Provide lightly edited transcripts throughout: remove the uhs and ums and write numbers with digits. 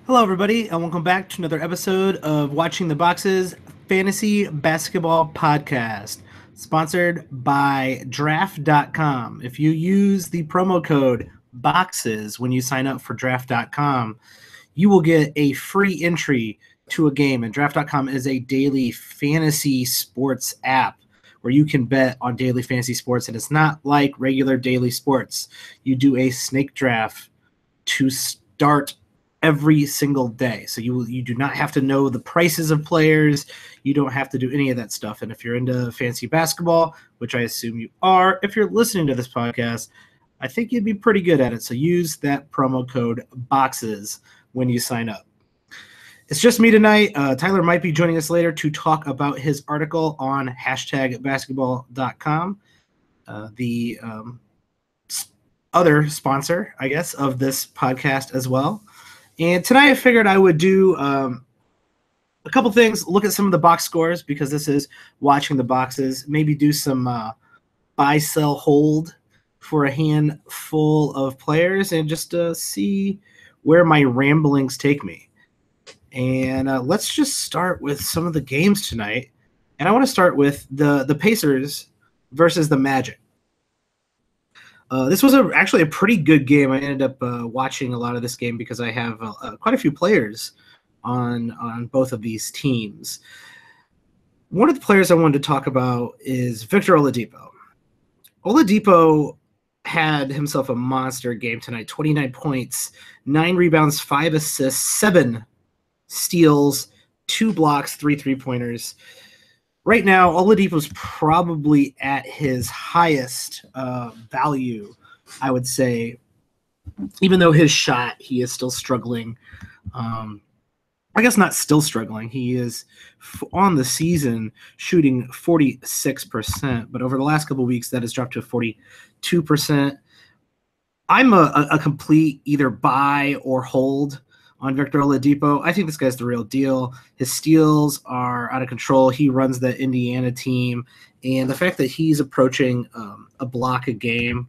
Hello, everybody, and welcome back to another episode of Watching the Boxes Fantasy Basketball Podcast, sponsored by Draft.com. If you use the promo code BOXES when you sign up for Draft.com, you will get a free entry to a game. And Draft.com is a daily fantasy sports app where you can bet on daily fantasy sports, and it's not like regular daily sports. You do a snake draft to start every single day. So you do not have to know the prices of players. You don't have to do any of that stuff. And if you're into fantasy basketball, which I assume you are, if you're listening to this podcast, I think you'd be pretty good at it. So use that promo code BOXES when you sign up. It's just me tonight. Tyler might be joining us later to talk about his article on #basketball.com. The other sponsor, I guess, of this podcast as well. And tonight I figured I would do a couple things, look at some of the box scores because this is watching the boxes, maybe do some buy, sell, hold for a handful of players and just see where my ramblings take me. And let's just start with some of the games tonight. And I want to start with the Pacers versus the Magic. This was actually a pretty good game. I ended up watching a lot of this game because I have quite a few players on both of these teams. One of the players I wanted to talk about is Victor Oladipo. Oladipo had himself a monster game tonight, 29 points, 9 rebounds, 5 assists, 7 steals, 2 blocks, 3 three-pointers. Right now, Oladipo's probably at his highest value, I would say. Even though his shot, he is still struggling. I guess not still struggling. He is on the season shooting 46%, but over the last couple of weeks, that has dropped to 42%. I'm a complete either buy or hold on Victor Oladipo. I think this guy's the real deal. His steals are out of control. He runs the Indiana team, and the fact that he's approaching a block a game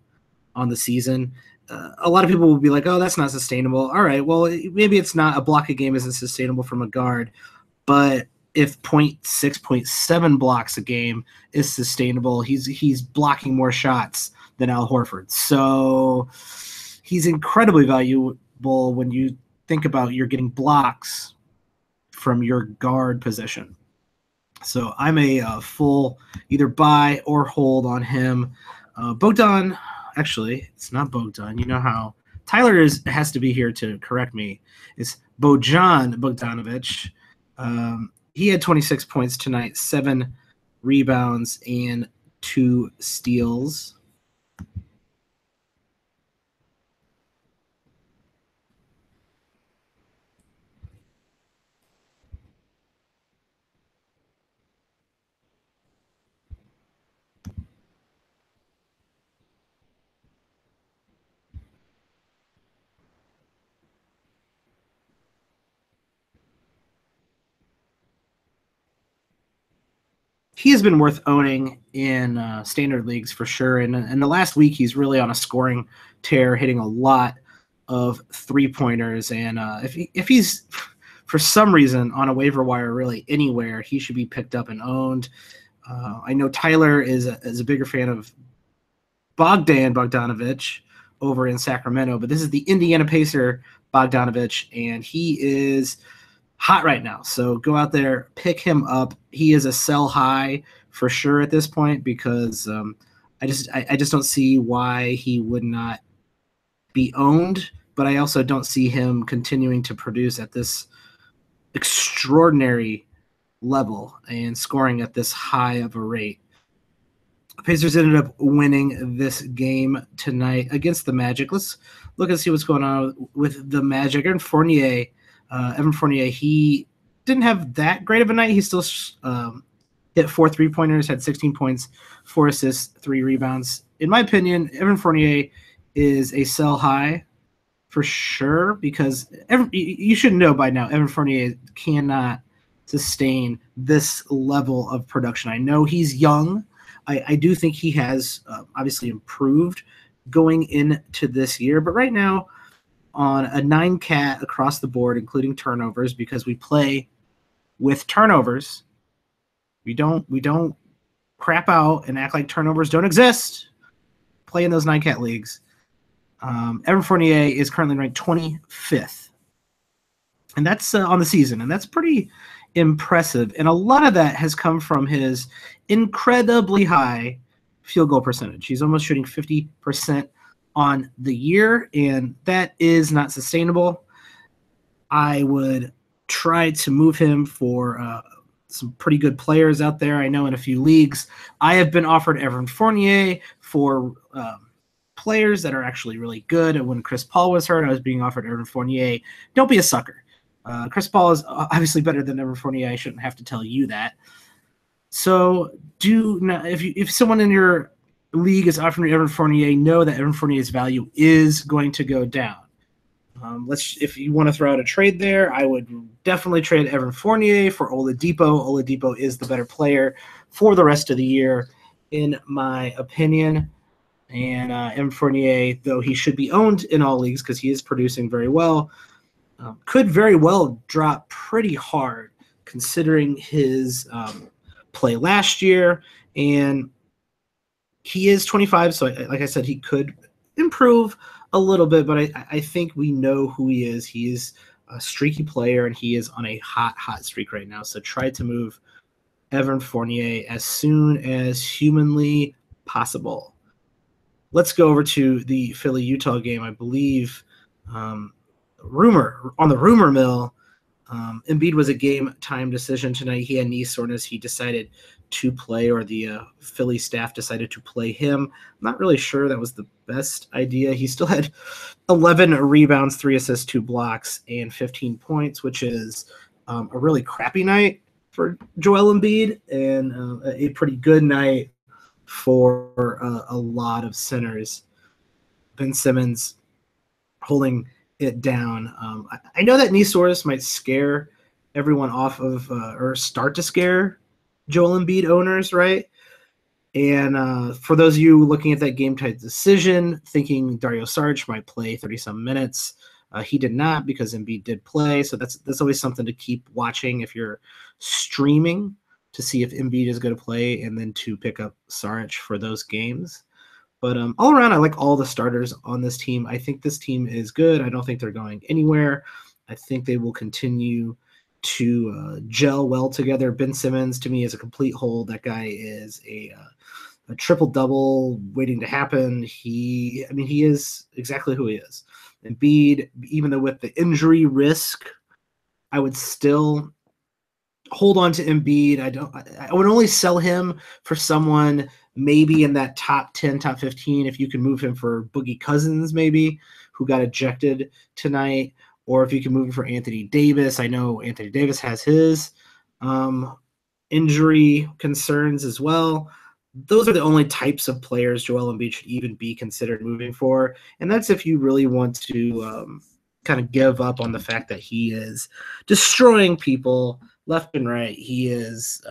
on the season, a lot of people will be like, oh, that's not sustainable. All right, well, maybe it's not. A block a game isn't sustainable from a guard, but if 0.6, 0.7 blocks a game is sustainable, he's blocking more shots than Al Horford. So he's incredibly valuable when you think about you're getting blocks from your guard position. So I'm a full either buy or hold on him. Bogdan, actually, it's not Bogdan. You know how Tyler has to be here to correct me. It's Bojan Bogdanovic. He had 26 points tonight, 7 rebounds, and 2 steals. He has been worth owning in standard leagues for sure. And in the last week, he's really on a scoring tear, hitting a lot of three-pointers. And if he's for some reason on a waiver wire really anywhere, he should be picked up and owned. I know Tyler is a bigger fan of Bogdan Bogdanovic over in Sacramento, but this is the Indiana Pacer Bogdanovic, and he is hot right now. So go out there, pick him up. He is a sell high for sure at this point because I just don't see why he would not be owned, but I also don't see him continuing to produce at this extraordinary level and scoring at this high of a rate. Pacers ended up winning this game tonight against the Magic. Let's look and see what's going on with the Magic. Evan Fournier, he didn't have that great of a night. He still hit 4 three-pointers, had 16 points, 4 assists, 3 rebounds. In my opinion, Evan Fournier is a sell high for sure because you should know by now Evan Fournier cannot sustain this level of production. I know he's young. I do think he has obviously improved going into this year, but right now on a 9-cat across the board, including turnovers, because we play with turnovers. We don't crap out and act like turnovers don't exist. Play in those 9-cat leagues. Evan Fournier is currently ranked 25th, and that's on the season, and that's pretty impressive. And a lot of that has come from his incredibly high field goal percentage. He's almost shooting 50% on the year, and that is not sustainable. I would try to move him for some pretty good players out there. I know in a few leagues I have been offered Evan Fournier for players that are actually really good. And when Chris Paul was hurt, I was being offered Evan Fournier. Don't be a sucker. Chris Paul is obviously better than Evan Fournier. I shouldn't have to tell you that. So if someone in your league is offering Evan Fournier, know that Evan Fournier's value is going to go down. If you want to throw out a trade there, I would definitely trade Evan Fournier for Oladipo. Oladipo is the better player for the rest of the year, in my opinion. And Evan Fournier, though he should be owned in all leagues because he is producing very well, could very well drop pretty hard considering his play last year. And he is 25, so like I said, he could improve a little bit, but I think we know who he is. He is a streaky player, and he is on a hot streak right now. So try to move Evan Fournier as soon as humanly possible. Let's go over to the Philly-Utah game. I believe on the rumor mill, Embiid was a game-time decision tonight. He had knee soreness. He decided to play, or the Philly staff decided to play him. I'm not really sure that was the best idea. He still had 11 rebounds, 3 assists, 2 blocks, and 15 points, which is a really crappy night for Joel Embiid, and a pretty good night for a lot of centers. Ben Simmons holding it down. I know that knee soreness might scare everyone off of, or start to scare Joel Embiid owners, right? And for those of you looking at that game-type decision, thinking Dario Saric might play 30-some minutes, he did not, because Embiid did play. So that's always something to keep watching if you're streaming, to see if Embiid is going to play, and then to pick up Saric for those games. But all around, I like all the starters on this team. I think this team is good. I don't think they're going anywhere. I think they will continue to gel well together. Ben Simmons, to me, is a complete hold. That guy is a triple-double waiting to happen. He is exactly who he is. Embiid, even though with the injury risk, I would still hold on to Embiid. I would only sell him for someone maybe in that top 10, top 15, if you can move him for Boogie Cousins, maybe, who got ejected tonight, or if you can move him for Anthony Davis. I know Anthony Davis has his injury concerns as well. Those are the only types of players Joel Embiid should even be considered moving for, and that's if you really want to kind of give up on the fact that he is destroying people left and right. He is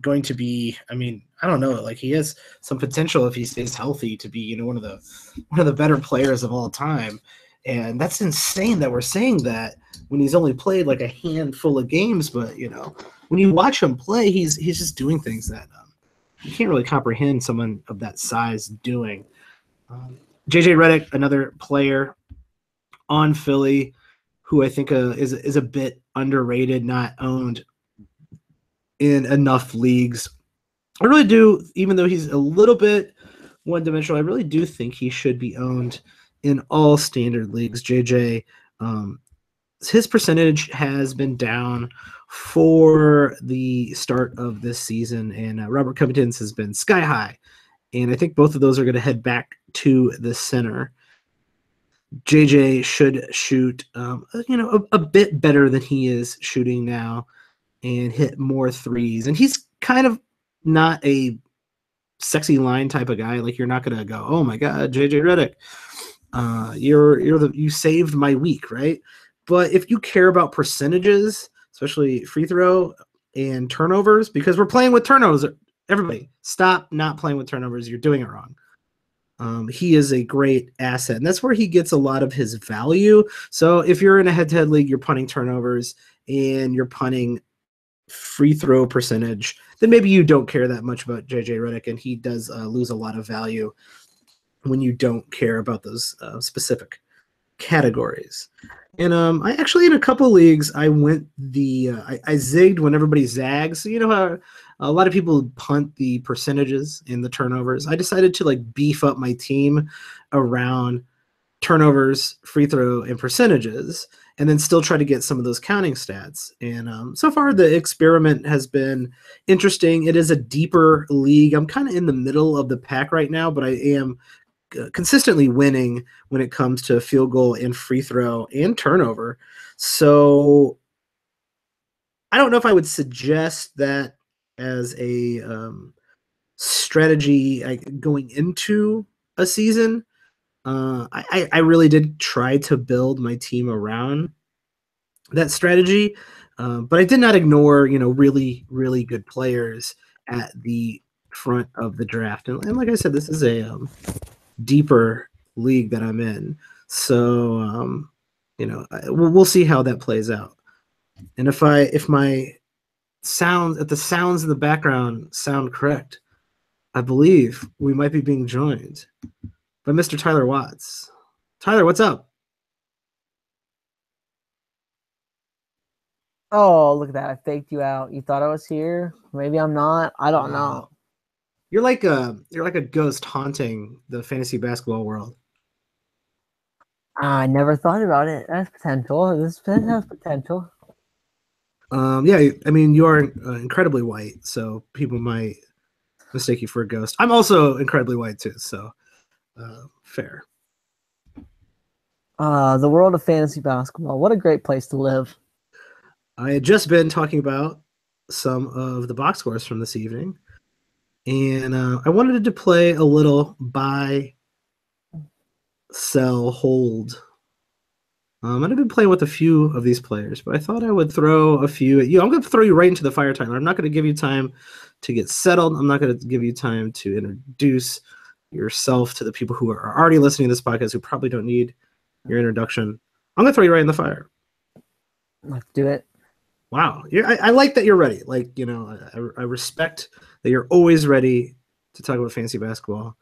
going to be, I don't know, like, he has some potential if he stays healthy to be, one of the better players of all time. And that's insane that we're saying that when he's only played like a handful of games. But when you watch him play, he's just doing things that you can't really comprehend someone of that size doing. JJ Redick, another player on Philly, who I think is a bit underrated, not owned in enough leagues. I really do, even though he's a little bit one-dimensional, I really do think he should be owned in all standard leagues. JJ, his percentage has been down for the start of this season, and Robert Covington's has been sky high. And I think both of those are going to head back to the center. JJ should shoot, a bit better than he is shooting now, and hit more threes. And he's kind of not a sexy line type of guy. Like, you're not going to go, oh my God, JJ Redick, you saved my week, right? But if you care about percentages, especially free throw and turnovers, because we're playing with turnovers, everybody stop not playing with turnovers. You're doing it wrong. he is a great asset, and that's where he gets a lot of his value. So if you're in a head-to-head league, you're punting turnovers and you're punting free throw percentage, then maybe you don't care that much about JJ Redick, and he does lose a lot of value when you don't care about those specific categories. And I actually, in a couple leagues, I went I zigged when everybody zags. So you know how a lot of people punt the percentages in the turnovers. I decided to like beef up my team around turnovers, free throw, and percentages, and then still try to get some of those counting stats. And so far, the experiment has been interesting. It is a deeper league. I'm kind of in the middle of the pack right now, but I am consistently winning when it comes to field goal and free throw and turnover. So I don't know if I would suggest that as a strategy going into a season. I really did try to build my team around that strategy, but I did not ignore, really, really good players at the front of the draft. And like I said, this is a deeper league that I'm in. So, we'll see how that plays out. And if the sounds in the background sound correct, I believe we might be being joined by Mr. Tyler Watts. Tyler, what's up? Oh, look at that. I faked you out. You thought I was here? Maybe I'm not. I don't know. You're like a ghost haunting the fantasy basketball world. I never thought about it. That's potential. This has potential. Yeah, I mean, you are incredibly white, so people might mistake you for a ghost. I'm also incredibly white too, so fair. The world of fantasy basketball. What a great place to live. I had just been talking about some of the box scores from this evening, and I wanted to play a little buy, sell, hold. I've been playing with a few of these players, but I thought I would throw a few at you. I'm going to throw you right into the fire, Tyler. I'm not going to give you time to get settled. I'm not going to give you time to introduce yourself to the people who are already listening to this podcast who probably don't need your introduction. I'm going to throw you right in the fire. Let's do it. Wow. I like that you're ready. Like, I respect that you're always ready to talk about fantasy basketball.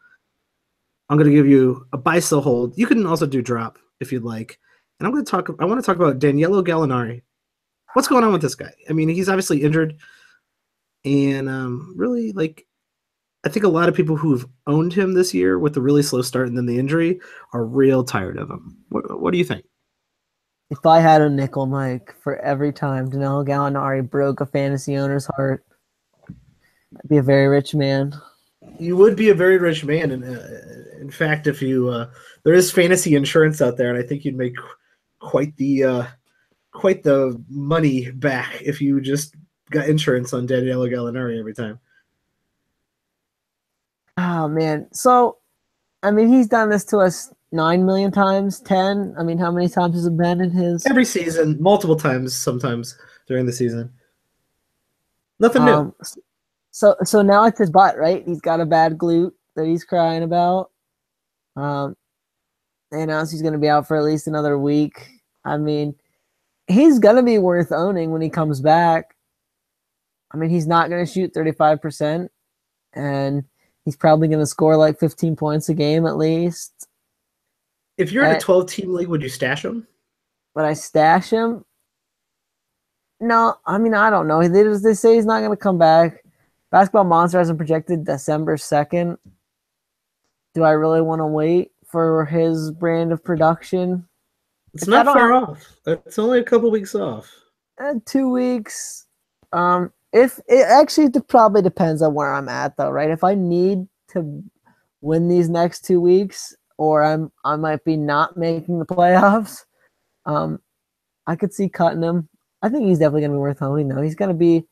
I'm going to give you a buy, sell, hold. You can also do drop if you'd like. And I want to talk about Danilo Gallinari. What's going on with this guy? I mean, he's obviously injured. And really, I think a lot of people who've owned him this year with the really slow start and then the injury are real tired of him. What do you think? If I had a nickel, Mike, for every time Danilo Gallinari broke a fantasy owner's heart, I'd be a very rich man. You would be a very rich man. And in fact, if you there is fantasy insurance out there, and I think you'd make quite the money back if you just got insurance on Danilo Gallinari every time. Oh, man. So, I mean, he's done this to us 9 million times, 10. I mean, how many times has it been in his? Every season, multiple times, sometimes during the season. Nothing new. So now it's his butt, right? He's got a bad glute that he's crying about. They announced he's going to be out for at least another week. I mean, he's going to be worth owning when he comes back. I mean, he's not going to shoot 35%, and he's probably going to score like 15 points a game at least. If you're in a 12-team league, would you stash him? Would I stash him? No, I mean, I don't know. They say he's not going to come back. Basketball Monster hasn't projected December 2nd. Do I really want to wait for his brand of production? It's not far off. It's only a couple weeks off. 2 weeks. It probably depends on where I'm at, though, right? If I need to win these next 2 weeks, or I might be not making the playoffs, I could see cutting him. I think he's definitely going to be worth owning, though. He's going to be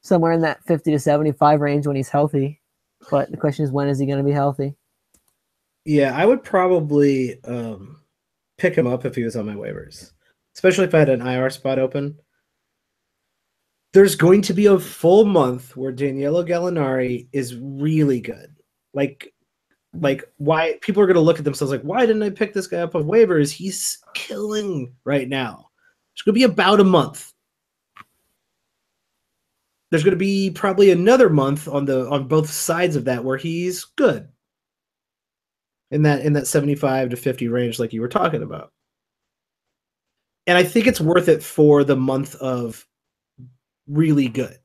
somewhere in that 50 to 75 range when he's healthy. But the question is, when is he going to be healthy? Yeah, I would probably pick him up if he was on my waivers, especially if I had an IR spot open. There's going to be a full month where Danilo Gallinari is really good. Like, Like, why people are going to look at themselves like, why didn't I pick this guy up on waivers? He's killing right now. It's going to be about a month. There's going to be probably another month on both sides of that where he's good in that 75 to 50 range, like you were talking about. And I think it's worth it for the month of really good,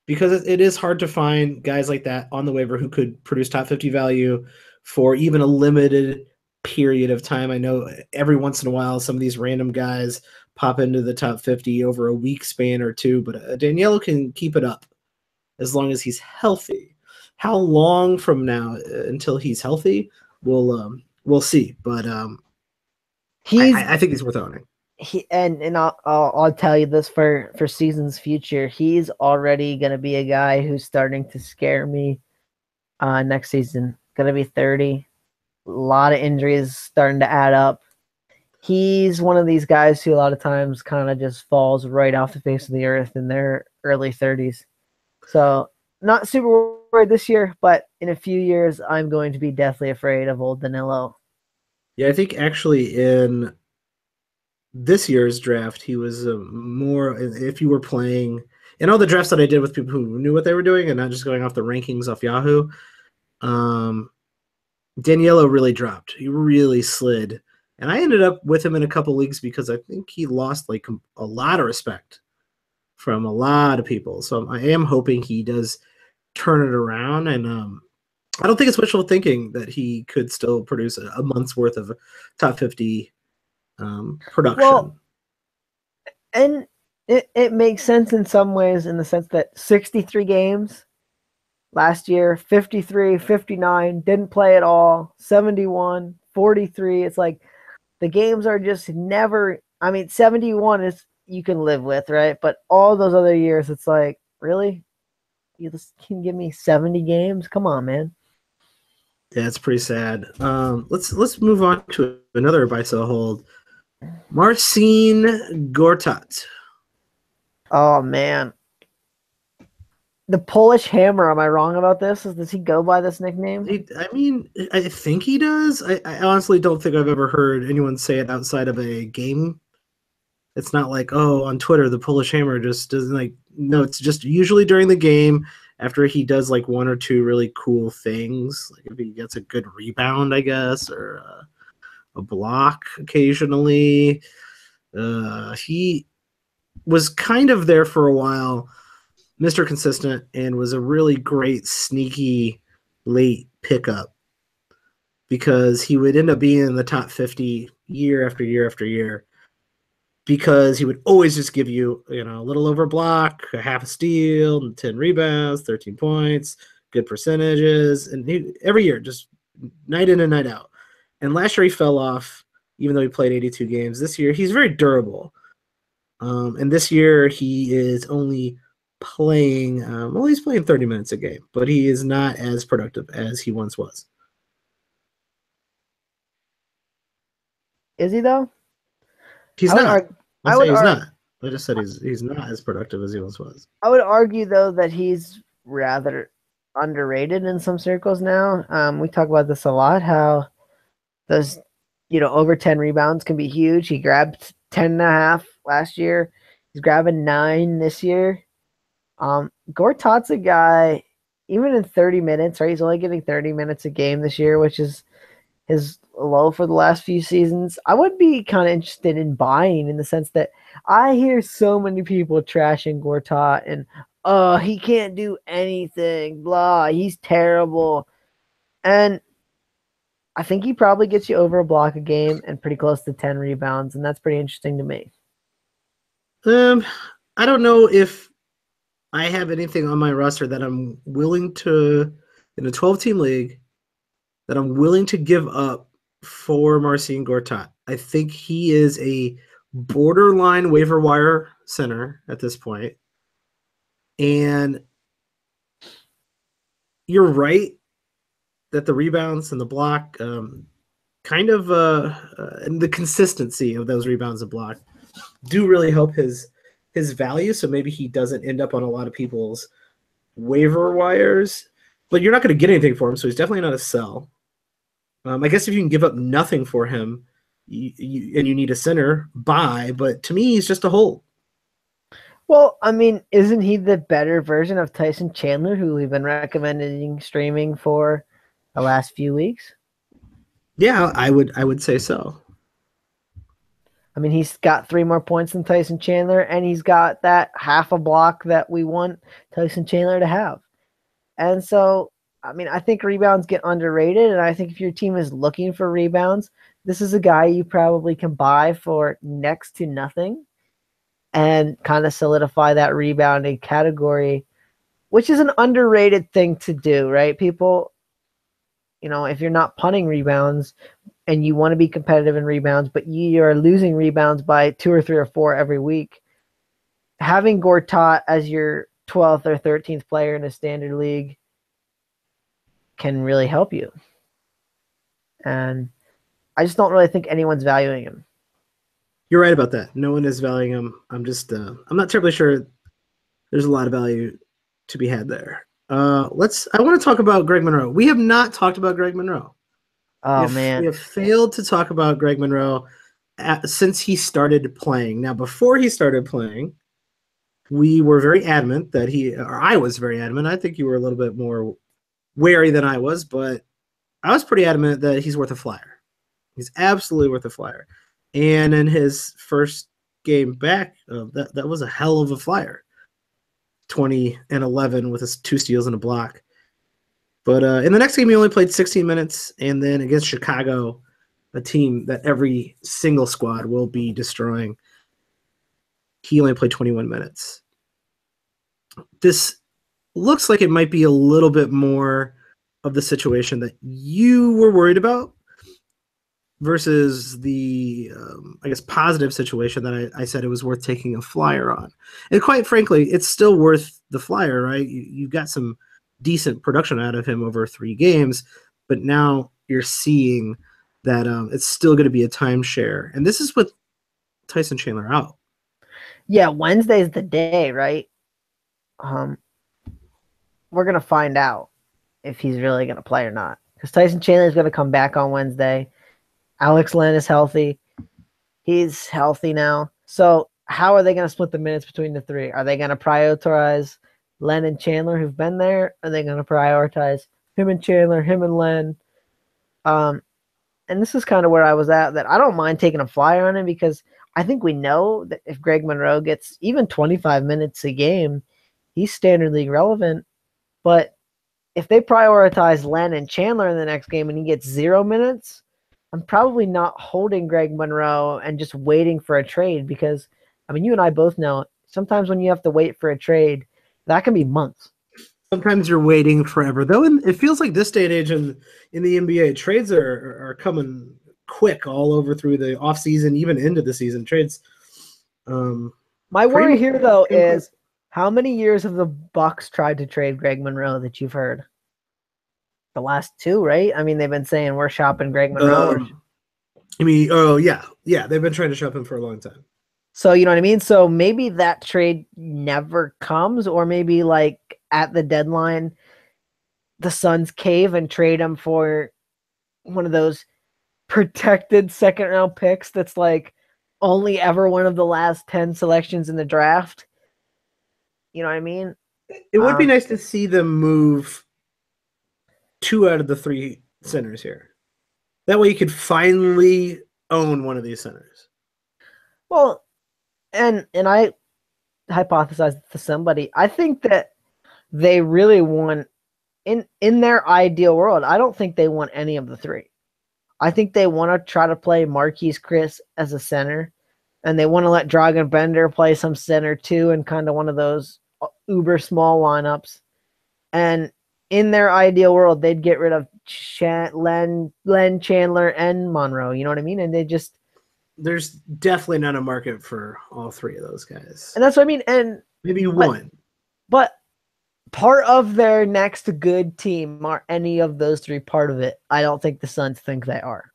because it is hard to find guys like that on the waiver who could produce top 50 value for even a limited period of time. I know every once in a while some of these random guys pop into the top 50 over a week span or two, but Daniello can keep it up as long as he's healthy. How long from now until he's healthy, we'll see. But I think he's worth owning. I'll tell you this for seasons future, he's already going to be a guy who's starting to scare me next season. Going to be 30. A lot of injuries starting to add up. He's one of these guys who a lot of times kind of just falls right off the face of the earth in their early 30s. So not super worried this year, but in a few years, I'm going to be deathly afraid of old Danilo. Yeah, I think actually in this year's draft, he was more, if you were playing, in all the drafts that I did with people who knew what they were doing and not just going off the rankings off Yahoo, Daniello really dropped. He really slid. And I ended up with him in a couple leagues because I think he lost like a lot of respect from a lot of people. So I am hoping he does turn it around. And I don't think it's wishful thinking that he could still produce a month's worth of top 50 production. Well, and it makes sense in some ways, in the sense that 63 games last year, 53, 59, didn't play at all, 71, 43. It's like the games are just never, I mean, 71 is you can live with, right? But all those other years, it's like, really? You just can give me 70 games? Come on, man. Yeah, it's pretty sad. Let's move on to another buy sell hold. Marcin Gortat. Oh man. The Polish Hammer, am I wrong about this? Does he go by this nickname? I mean, I think he does. I honestly don't think I've ever heard anyone say it outside of a game. It's not like, oh, on Twitter, the Polish Hammer just doesn't like, no, it's just usually during the game after he does like one or two really cool things. Like if he gets a good rebound, I guess, or a block occasionally. He was kind of there for a while, Mr. Consistent, and was a really great sneaky late pickup because he would end up being in the top 50 year after year after year because he would always just give you, a little over block, a half a steal, 10 rebounds, 13 points, good percentages, and every year, just night in and night out. And last year he fell off, even though he played 82 games. This year he's very durable. And this year he is only playing, he's playing 30 minutes a game, but he is not as productive as he once was. Is he though? He's not. I say he's not. I just said he's not as productive as he once was. I would argue though that he's rather underrated in some circles now. We talk about this a lot, how those, over 10 rebounds can be huge. He grabbed 10.5 last year. He's grabbing 9 this year. Gortat's a guy, even in 30 minutes, right? He's only getting 30 minutes a game this year, which is his low for the last few seasons. I would be kind of interested in buying, in the sense that I hear so many people trashing Gortat and, he can't do anything, blah, he's terrible. And I think he probably gets you over a block a game and pretty close to 10 rebounds, and that's pretty interesting to me. I don't know if I have anything on my roster that I'm willing to, in a 12-team league, that I'm willing to give up for Marcin Gortat. I think he is a borderline waiver wire center at this point. And you're right that the rebounds and the block, and the consistency of those rebounds and block do really help his value. So maybe he doesn't end up on a lot of people's waiver wires. but you're not going to get anything for him, so he's definitely not a sell. I guess if you can give up nothing for him, and you need a center, buy. But to me, he's just a hold. Well, I mean, isn't he the better version of Tyson Chandler, who we've been recommending streaming for the last few weeks? Yeah, I would say so. I mean, he's got 3 more points than Tyson Chandler, and he's got that half a block that we want Tyson Chandler to have. And so, I mean, I think rebounds get underrated, and I think if your team is looking for rebounds, this is a guy you probably can buy for next to nothing and kind of solidify that rebounding category, which is an underrated thing to do, right? People, if you're not punting rebounds and you want to be competitive in rebounds, but you're losing rebounds by 2 or 3 or 4 every week, having Gortat as your 12th or 13th player in a standard league can really help you. And I just don't really think anyone's valuing him. You're right about that. No one is valuing him. I'm just I'm not terribly sure there's a lot of value to be had there. I want to talk about Greg Monroe. We have not talked about Greg Monroe. Oh, we man. have failed to talk about Greg Monroe since he started playing. Now, before he started playing, we were very adamant that I was very adamant. I think you were a little bit more wary than I was, but I was pretty adamant that he's worth a flyer. He's absolutely worth a flyer. And in his first game back, that was a hell of a flyer. 20 and 11 with his 2 steals and a block. But in the next game, he only played 16 minutes. And then against Chicago, a team that every single squad will be destroying, he only played 21 minutes. This looks like it might be a little bit more of the situation that you were worried about versus the, I guess, positive situation that I said it was worth taking a flyer on. And quite frankly, it's still worth the flyer, right? You got some decent production out of him over 3 games, but now you're seeing that it's still going to be a timeshare. And this is with Tyson Chandler out. Yeah, Wednesday's the day, right? We're going to find out if he's really going to play or not. Because Tyson Chandler is going to come back on Wednesday. Alex Len is healthy. He's healthy now. So how are they going to split the minutes between the 3? Are they going to prioritize Len and Chandler who've been there? Are they going to prioritize him and Chandler, him and Len? And this is kind of where I was at, that I don't mind taking a flyer on him because I think we know that if Greg Monroe gets even 25 minutes a game, he's standard league relevant. But if they prioritize Len and Chandler in the next game and he gets 0 minutes, I'm probably not holding Greg Monroe and just waiting for a trade because, I mean, you and I both know sometimes when you have to wait for a trade, that can be months. Sometimes you're waiting forever, though. And it feels like this day and age in the NBA, trades are coming quick all over through the offseason, even into the season. Trades. My worry here, though, is how many years have the Bucks tried to trade Greg Monroe that you've heard? The last 2, right? I mean, they've been saying we're shopping Greg Monroe. Yeah. They've been trying to shop him for a long time. So, you know what I mean? So maybe that trade never comes, or maybe like at the deadline, the Suns cave and trade him for one of those protected second-round picks that's like only ever one of the last 10 selections in the draft. You know what I mean? It would be nice to see them move 2 out of the 3 centers here. That way you could finally own one of these centers. Well, and I hypothesized to somebody, I think that they really want, in their ideal world, I don't think they want any of the 3. I think they want to try to play Marquise Chris as a center, and they want to let Dragan Bender play some center too, and kind of one of those uber small lineups. And in their ideal world, they'd get rid of Len, Chandler, and Monroe. You know what I mean? And there's definitely not a market for all 3 of those guys. And that's what I mean. And maybe one. But part of their next good team, are any of those 3 part of it? I don't think the Suns think they are.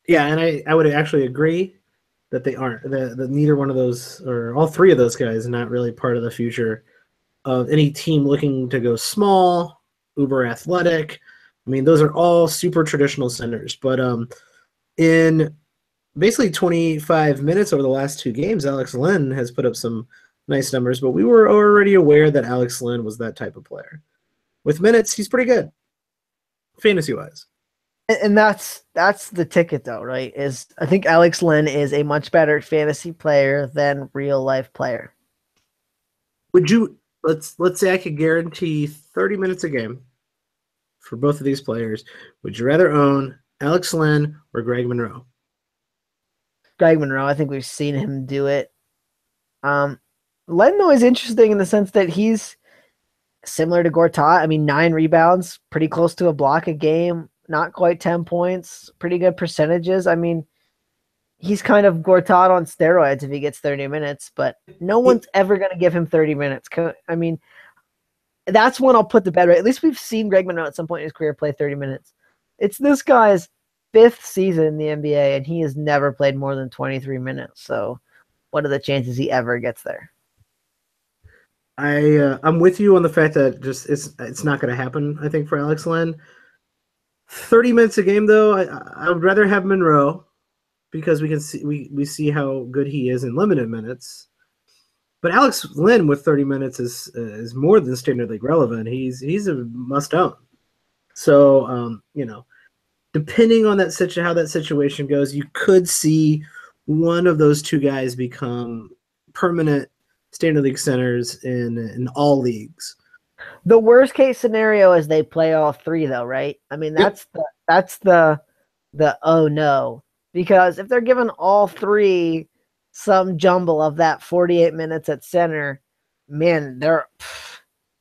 Yeah, and I would actually agree that they aren't. That neither one of those, or all 3 of those guys, are not really part of the future of any team looking to go small uber athletic. I mean, those are all super traditional centers. But in basically 25 minutes over the last two games, Alex Len has put up some nice numbers, but we were already aware that Alex Len was that type of player. With minutes, he's pretty good, fantasy-wise. And that's the ticket, though, right? Is I think Alex Len is a much better fantasy player than real life player. Would you let's say I could guarantee 30 minutes a game for both of these players? Would you rather own Alex Len or Greg Monroe? Greg Monroe, I think we've seen him do it. Len, though, is interesting in the sense that he's similar to Gortat. I mean, 9 rebounds, pretty close to a block a game, not quite 10 points, pretty good percentages. I mean, he's kind of Gortat on steroids if he gets 30 minutes, but no one's ever going to give him 30 minutes. I mean, that's when I'll put the bet right. At least we've seen Greg Monroe at some point in his career play 30 minutes. It's this guy's 5th season in the NBA, and he has never played more than 23 minutes. So what are the chances he ever gets there? I'm with you on the fact that just it's not going to happen, I think, for Alex Len. 30 minutes a game, though, I would rather have Monroe because we see how good he is in limited minutes. But Alex Len with 30 minutes is more than standard league relevant. He's a must own. So depending on how that situation goes, you could see one of those two guys become permanent standard league centers in all leagues. The worst case scenario is they play all 3, though, right? I mean, that's the oh no, because if they're given all 3 some jumble of that 48 minutes at center, man,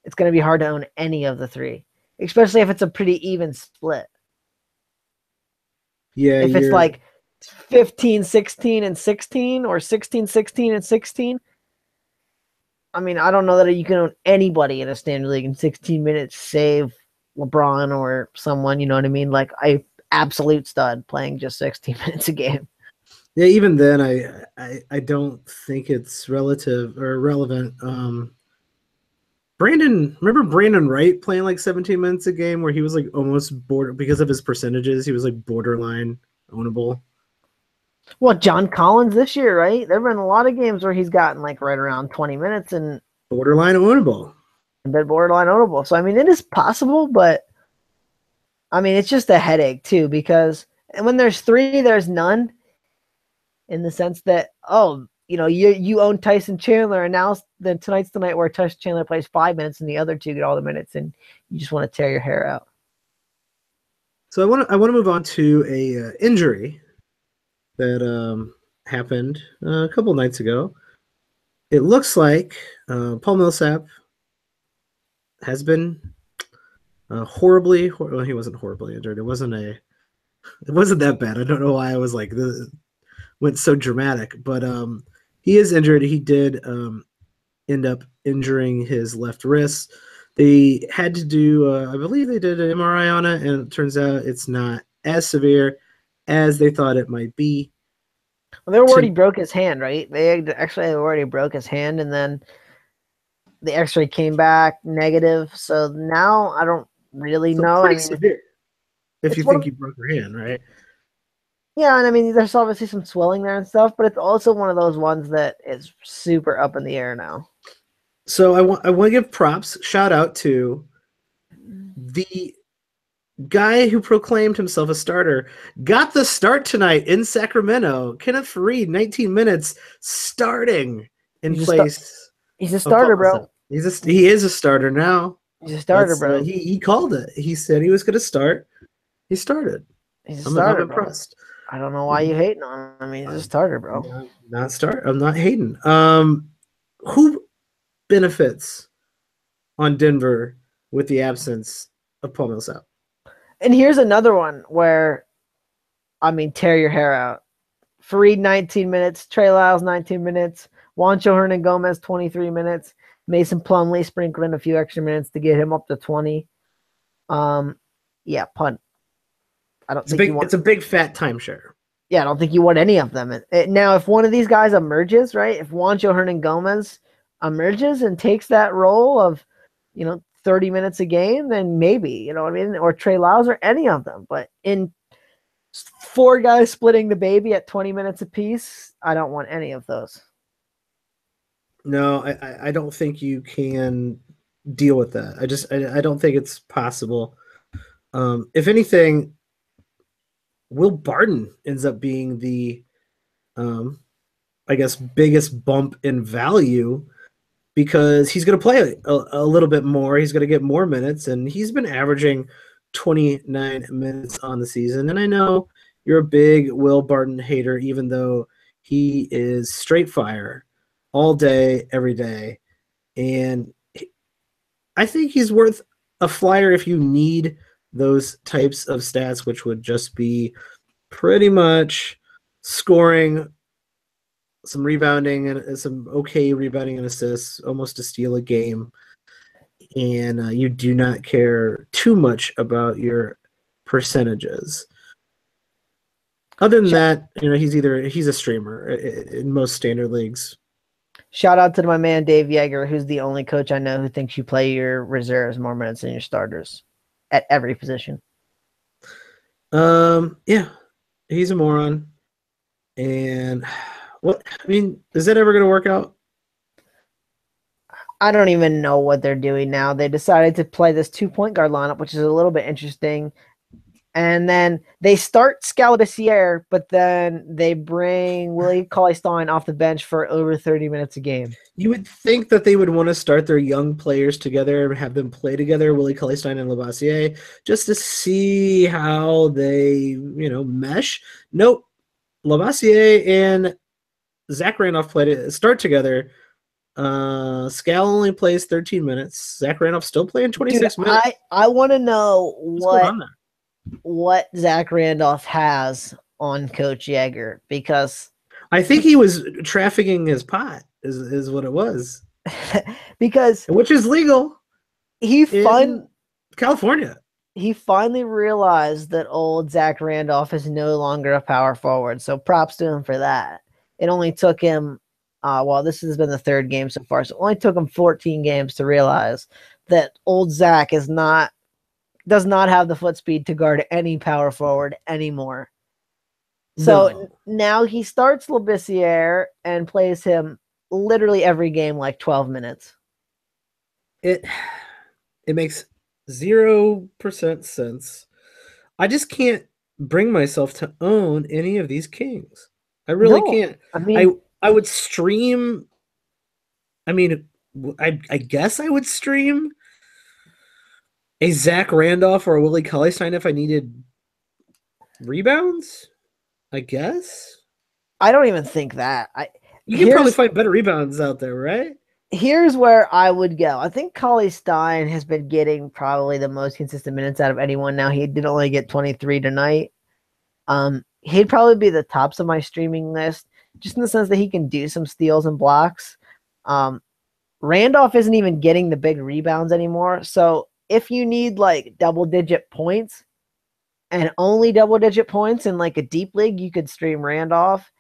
it's going to be hard to own any of the 3, especially if it's a pretty even split. Yeah, if it's like 15, 16, and 16, or 16, 16, and 16. I mean, I don't know that you can own anybody in a standard league in 16 minutes, save LeBron or someone, you know what I mean? Like a absolute stud playing just 16 minutes a game. Yeah, even then, I don't think it's relative or relevant. Remember Brandon Wright playing like 17 minutes a game where he was like almost because of his percentages, he was like borderline ownable. Well, John Collins this year, right? There have been a lot of games where he's gotten like right around 20 minutes and borderline ownable. Been borderline ownable. So, I mean, it is possible, but I mean, it's just a headache too, because when there's 3, there's none, in the sense that, you own Tyson Chandler, and now tonight's the night where Tyson Chandler plays 5 minutes and the other 2 get all the minutes, and you just want to tear your hair out. So I want to move on to a injury that happened a couple nights ago. It looks like Paul Millsap has been horribly. Well, he wasn't horribly injured. It wasn't that bad. I don't know why I was like went so dramatic, but he is injured. He did end up injuring his left wrist. They had to do, I believe they did an MRI on it, and it turns out it's not as severe as they thought it might be. Well, they already broke his hand, right? They actually already broke his hand, and then the X-ray came back negative. So now I don't really know. Pretty severe. If you think you broke your hand, right? Yeah, and I mean, there's obviously some swelling there and stuff, but it's also one of those ones that is super up in the air now. So I want to give props, shout out to the guy who proclaimed himself a starter, got the start tonight in Sacramento. Kenneth Faried, 19 minutes, starting in place. He's a starter, bro. He is a starter now. He's a starter, bro. He called it. He said he was going to start. He started. He's a starter, I'm impressed. Bro. I don't know why you hating on him. I mean, he's a starter, bro. I'm not hating. Who benefits on Denver with the absence of Paul Millsap? And here's another one where, I mean, tear your hair out. Faried, 19 minutes. Trey Lyles, 19 minutes. Juancho Hernan-Gomez, 23 minutes. Mason Plumlee sprinkled in a few extra minutes to get him up to 20. Yeah, punt. I don't think it's a big fat timeshare. Yeah, I don't think you want any of them. Now, if one of these guys emerges, right? If Juancho Hernan-Gomez emerges and takes that role of, 30 minutes a game, then maybe, you know what I mean? Or Trey Lyles or any of them. But in 4 guys splitting the baby at 20 minutes apiece, I don't want any of those. No, I don't think you can deal with that. I don't think it's possible. If anything, Will Barton ends up being the I guess biggest bump in value because he's going to play a little bit more. He's going to get more minutes, and he's been averaging 29 minutes on the season. And I know you're a big Will Barton hater, even though he is straight fire all day, every day. And I think he's worth a flyer if you need those types of stats, which would just be pretty much scoring, some rebounding, and some okay rebounding and assists, almost to steal a game. And you do not care too much about your percentages. Other than that, he's a streamer in most standard leagues. Shout out to my man Dave Yeager, who's the only coach I know who thinks you play your reserves more minutes than your starters at every position. Yeah, he's a moron. And is that ever going to work out? I don't even know what they're doing now. They decided to play this 2-point guard lineup, which is a little bit interesting. And then they start Scalabrine, but then they bring Willie Cauley-Stein off the bench for over 30 minutes a game. You would think that they would want to start their young players together and have them play together, Willie Cauley-Stein and Labissiere, just to see how they, mesh. Nope. Labissiere and Zach Randolph start together. Scal only plays 13 minutes. Zach Randolph still playing 26 minutes. I want to know what Zach Randolph has on Coach Yeager, because I think he was trafficking his pot is what it was. Because which is legal in California. He finally realized that old Zach Randolph is no longer a power forward. So props to him for that. It only took him this has been the 3rd game so far. So it only took him 14 games to realize that old Zach does not have the foot speed to guard any power forward anymore. So now he starts Labissiere and plays him literally every game like 12 minutes. It makes 0% sense. I just can't bring myself to own any of these kings. I really can't. I mean, I would stream. I guess I would stream a Zach Randolph or a Willie Cauley-Stein if I needed rebounds, I guess. I don't even think that. You can probably find better rebounds out there, right? Here's where I would go. I think Cauley-Stein has been getting probably the most consistent minutes out of anyone now. He did only get 23 tonight. He'd probably be the tops of my streaming list, just in the sense that he can do some steals and blocks. Randolph isn't even getting the big rebounds anymore. So if you need like double-digit points and only double-digit points in like a deep league, you could stream Randolph.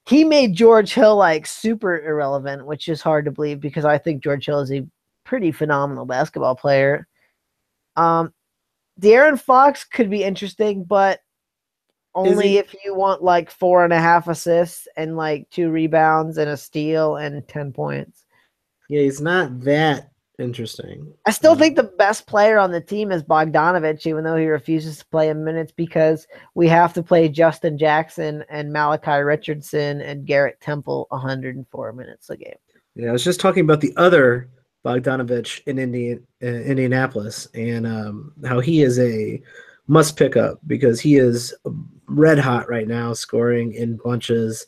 He made George Hill like super irrelevant, which is hard to believe because I think George Hill is a pretty phenomenal basketball player. De'Aaron Fox could be interesting, but only if you want like 4.5 assists and like 2 rebounds and a steal and 10 points. Yeah, he's not that interesting. I still think the best player on the team is Bogdanovich, even though he refuses to play in minutes because we have to play Justin Jackson and Malachi Richardson and Garrett Temple 104 minutes a game. Yeah, I was just talking about the other Bogdanovich in Indianapolis and how he is a must pick up because he is red hot right now, scoring in bunches,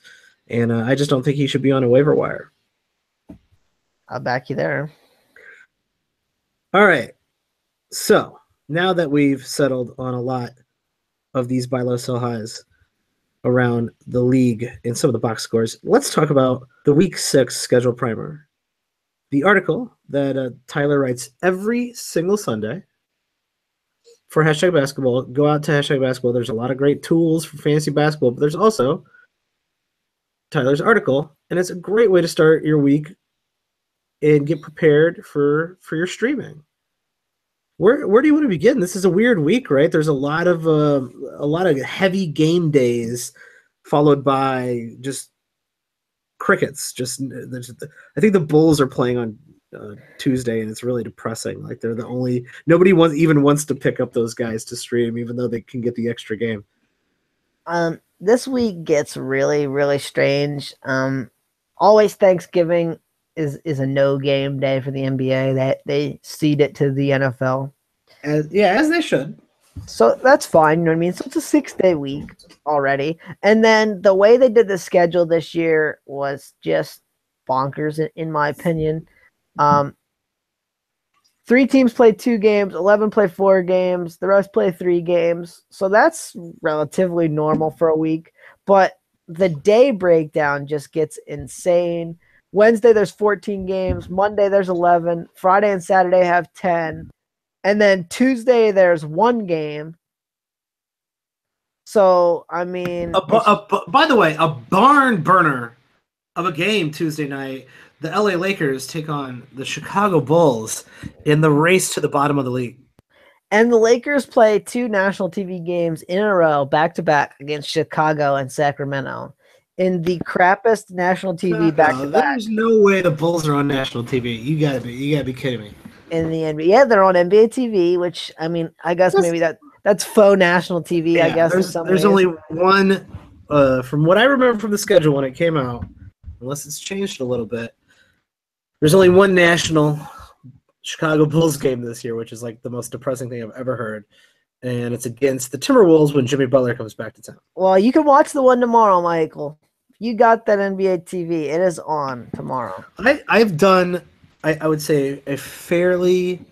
and I just don't think he should be on a waiver wire. I'll back you there. All right. So now that we've settled on a lot of these buy low, sell highs around the league and some of the box scores, let's talk about the Week 6 schedule primer. The article that Tyler writes every single Sunday for Hashtag Basketball. Go out to Hashtag Basketball. There's a lot of great tools for fantasy basketball, but there's also Tyler's article, and it's a great way to start your week and get prepared for your streaming. Where do you want to begin? This is a weird week, right? There's a lot of heavy game days, followed by just crickets. I think the Bulls are playing on Tuesday, and it's really depressing. Like they're the only nobody wants to pick up those guys to stream, even though they can get the extra game. This week gets really, really strange. Always Thanksgiving is a no game day for the NBA. That they cede it to the NFL. As they should. So that's fine, you know what I mean? So it's a 6-day week already. And then the way they did the schedule this year was just bonkers, in my opinion. 3 teams play 2 games, 11 play 4 games, the rest play 3 games. So that's relatively normal for a week. But the day breakdown just gets insane. Wednesday, there's 14 games. Monday, there's 11. Friday and Saturday have 10. And then Tuesday, there's 1 game. So, I mean... by the way, a barn burner of a game Tuesday night. The LA Lakers take on the Chicago Bulls in the race to the bottom of the league. And the Lakers play 2 national TV games in a row, back-to-back, against Chicago and Sacramento. In the crappiest national TV back-to-back. There's no way the Bulls are on national TV. You gotta be kidding me. In the NBA. Yeah, they're on NBA TV, which, I mean, I guess maybe that's faux national TV, I guess. There's only one, from what I remember from the schedule when it came out, unless it's changed a little bit, there's only one national Chicago Bulls game this year, which is like the most depressing thing I've ever heard. And it's against the Timberwolves when Jimmy Butler comes back to town. Well, you can watch the one tomorrow, Michael. You got that NBA TV. It is on tomorrow. I've done... I would say a fairly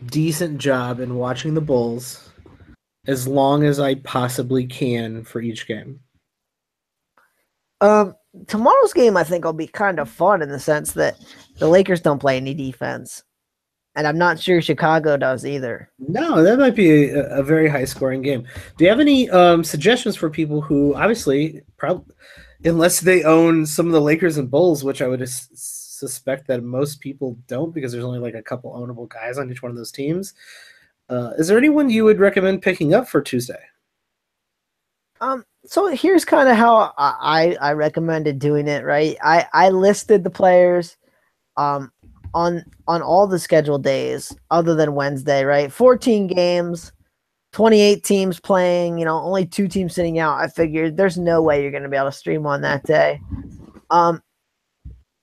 decent job in watching the Bulls as long as I possibly can for each game. Tomorrow's game, I think, will be kind of fun in the sense that the Lakers don't play any defense. And I'm not sure Chicago does either. No, that might be a very high-scoring game. Do you have any suggestions for people who, obviously, unless they own some of the Lakers and Bulls, which I would suspect that most people don't because there's only like a couple ownable guys on each one of those teams. Is there anyone you would recommend picking up for Tuesday? So here's kind of how I recommended doing it, right? I listed the players on all the scheduled days other than Wednesday, right? 14 games, 28 teams playing, only 2 teams sitting out. I figured there's no way you're going to be able to stream on that day.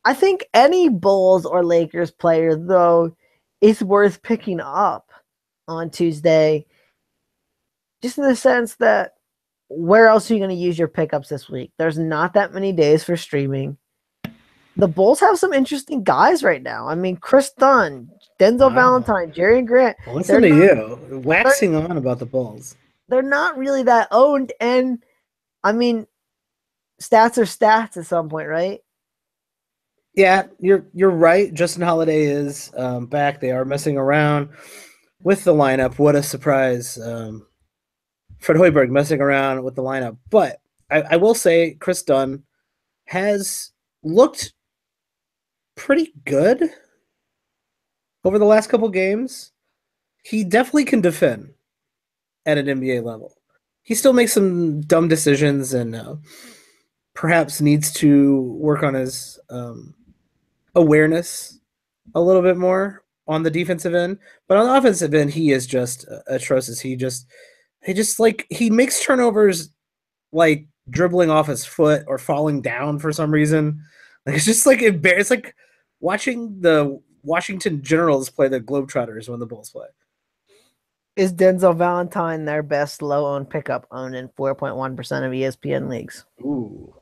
I think any Bulls or Lakers player, though, is worth picking up on Tuesday, just in the sense that where else are you going to use your pickups this week? There's not that many days for streaming. The Bulls have some interesting guys right now. I mean, Chris Dunn, Denzel Valentine, Jerry Grant. Well, listen to you, waxing on about the Bulls. They're not really that owned, and, I mean, stats are stats at some point, right? Yeah, you're right. Justin Holiday is back. They are messing around with the lineup. What a surprise. Fred Hoiberg messing around with the lineup. But I will say Chris Dunn has looked pretty good over the last couple games. He definitely can defend at an NBA level. He still makes some dumb decisions and perhaps needs to work on his awareness a little bit more on the defensive end, but on the offensive end, he is just atrocious. He makes turnovers like dribbling off his foot or falling down for some reason. Like it's just like it's like watching the Washington Generals play the Globetrotters when the Bulls play. Is Denzel Valentine their best low-owned pickup, owned in 4.1% of ESPN leagues? Ooh.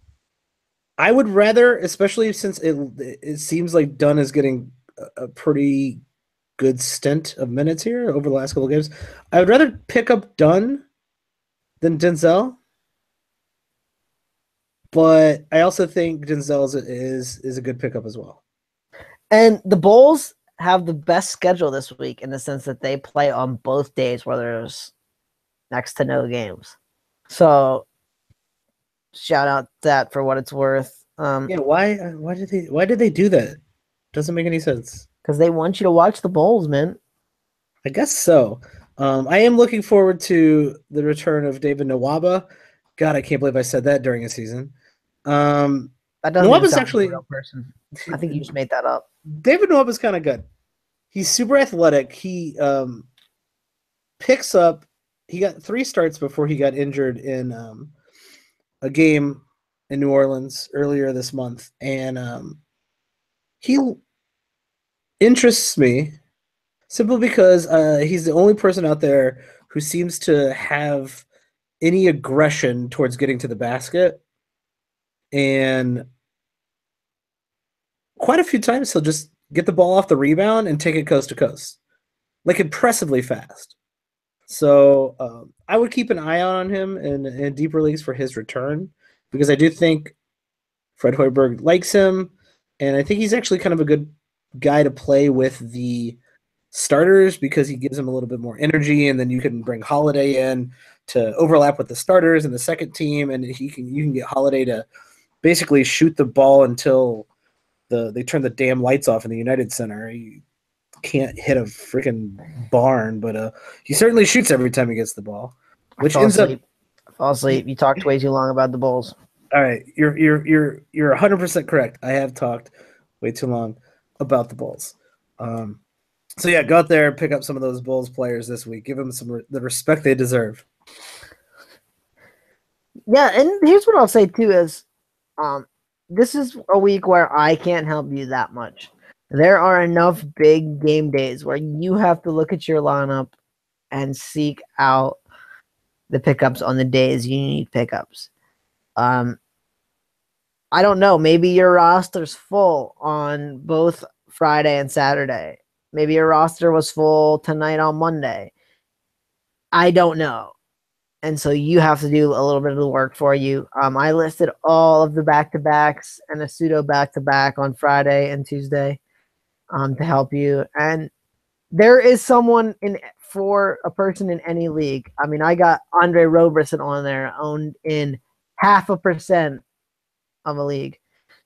I would rather, especially since it seems like Dunn is getting a pretty good stint of minutes here over the last couple of games. I would rather pick up Dunn than Denzel, but I also think Denzel is a good pickup as well. And the Bulls have the best schedule this week in the sense that they play on both days where there's next to no games. So shout out that for what it's worth. Why did they do that? Doesn't make any sense. Because they want you to watch the Bulls, man. I guess so. I am looking forward to the return of David Nwaba. God, I can't believe I said that during a season. Um, That doesn't even Nwaba's sound like a actually real person. I think you just made that up. David Nwaba's kind of good. He's super athletic. He picks up. He got 3 starts before he got injured in a game in New Orleans earlier this month, and he interests me simply because he's the only person out there who seems to have any aggression towards getting to the basket, and quite a few times he'll just get the ball off the rebound and take it coast to coast, like impressively fast. So I would keep an eye out on him in deeper leagues for his return because I do think Fred Hoiberg likes him, and I think he's actually kind of a good guy to play with the starters because he gives him a little bit more energy, and then you can bring Holiday in to overlap with the starters and the second team, and you can get Holiday to basically shoot the ball until they turn the damn lights off in the United Center. He can't hit a freaking barn, but he certainly shoots every time he gets the ball, which ends up. Fall asleep. You talked way too long about the Bulls. All right, you're 100% correct. I have talked way too long about the Bulls. So yeah, go out there and pick up some of those Bulls players this week. Give them the respect they deserve. Yeah, and here's what I'll say too is, this is a week where I can't help you that much. There are enough big game days where you have to look at your lineup and seek out the pickups on the days you need pickups. I don't know. Maybe your roster's full on both Friday and Saturday. Maybe your roster was full tonight on Monday. I don't know. And so you have to do a little bit of the work for you. I listed all of the back-to-backs and a pseudo back-to-back on Friday and Tuesday to help you. And there is someone for a person in any league. I mean, I got Andre Roberson on there, owned in 0.5% of a league.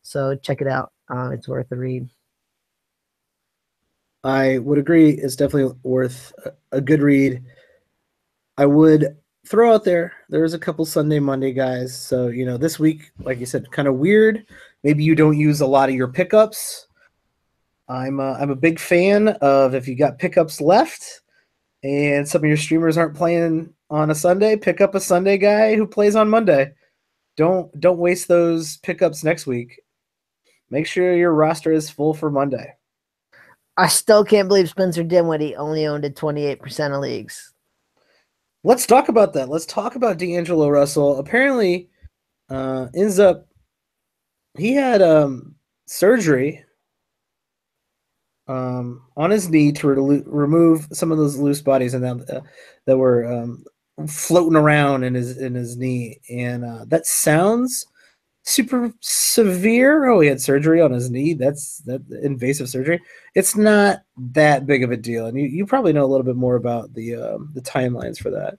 So check it out. It's worth a read. I would agree. It's definitely worth a good read. I would throw out there's a couple Sunday, Monday guys. So, this week, like you said, kind of weird. Maybe you don't use a lot of your pickups. I'm a big fan of if you got pickups left and some of your streamers aren't playing on a Sunday, pick up a Sunday guy who plays on Monday. Don't waste those pickups next week. Make sure your roster is full for Monday. I still can't believe Spencer Dinwiddie only owned at 28% of leagues. Let's talk about that. Let's talk about D'Angelo Russell. Apparently, ends up he had surgery on his knee to remove some of those loose bodies and that were floating around in his knee, and that sounds super severe. Oh, he had surgery on his knee. That's invasive surgery. It's not that big of a deal, and you probably know a little bit more about the timelines for that.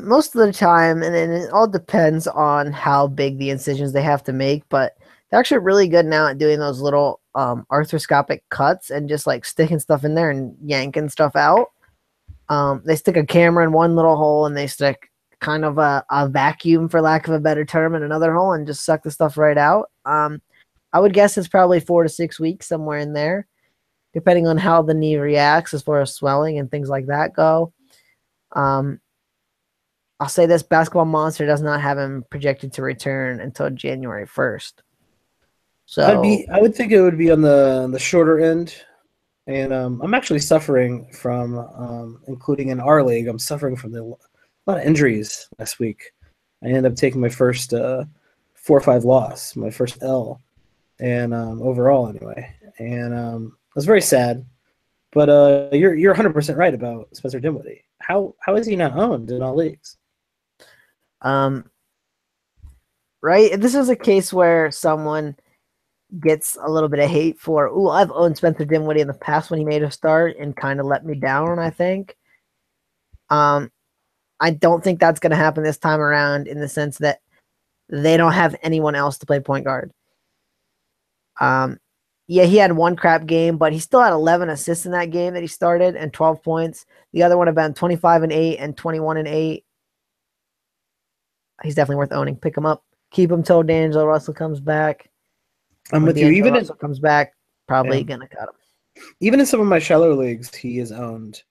Most of the time, and it all depends on how big the incisions they have to make, but they're actually really good now at doing those little arthroscopic cuts and just like sticking stuff in there and yanking stuff out. They stick a camera in one little hole and they stick kind of a vacuum, for lack of a better term, in another hole and just suck the stuff right out. I would guess it's probably 4 to 6 weeks, somewhere in there, depending on how the knee reacts as far as swelling and things like that go. I'll say this: Basketball Monster does not have him projected to return until January 1st. So I would think it would be on the shorter end, and I'm actually suffering from, including in our league, I'm suffering from a lot of injuries last week. I ended up taking my first 4-5 loss, my first L, and overall anyway, and I was very sad. But you're 100% right about Spencer Dinwiddie. How is he not owned in all leagues? Right, this is a case where someone gets a little bit of hate for, I've owned Spencer Dinwiddie in the past when he made a start and kind of let me down, I think. I don't think that's going to happen this time around, in the sense that they don't have anyone else to play point guard. Yeah, he had one crap game, but he still had 11 assists in that game that he started and 12 points. The other one had been 25 and 8 and 21 and 8. He's definitely worth owning. Pick him up. Keep him till D'Angelo Russell comes back. I'm When with you. D'Angelo Russell comes back, probably Yeah. gonna cut him. Even in some of my shallow leagues, he is owned.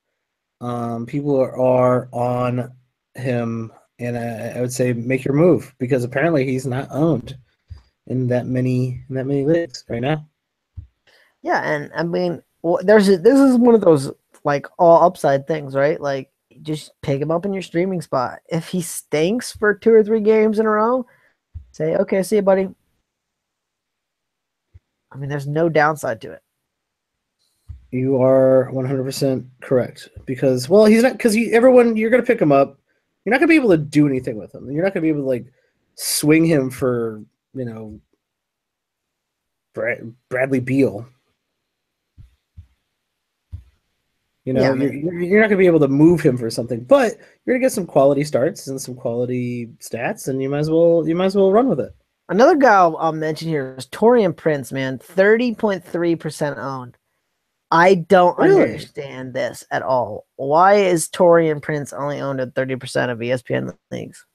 People are on him, and I would say make your move because apparently he's not owned in that many leagues right now. Yeah, and I mean, this is one of those like all upside things, right? Like, just pick him up in your streaming spot. If he stinks for 2 or 3 games in a row, say, okay, see you, buddy. I mean, there's no downside to it. You are 100% correct because, well, he's not because everyone you're gonna pick him up. You're not gonna be able to do anything with him. You're not gonna be able to like swing him for Bradley Beal. Yeah, I You're mean, you're not gonna be able to move him for something, but you're gonna get some quality starts and some quality stats, and you might as well run with it. another guy I'll mention here is Torian Prince, man, 30.3% owned. I don't Really? understand this at all. Why is Torian Prince only owned at 30% of ESPN leagues?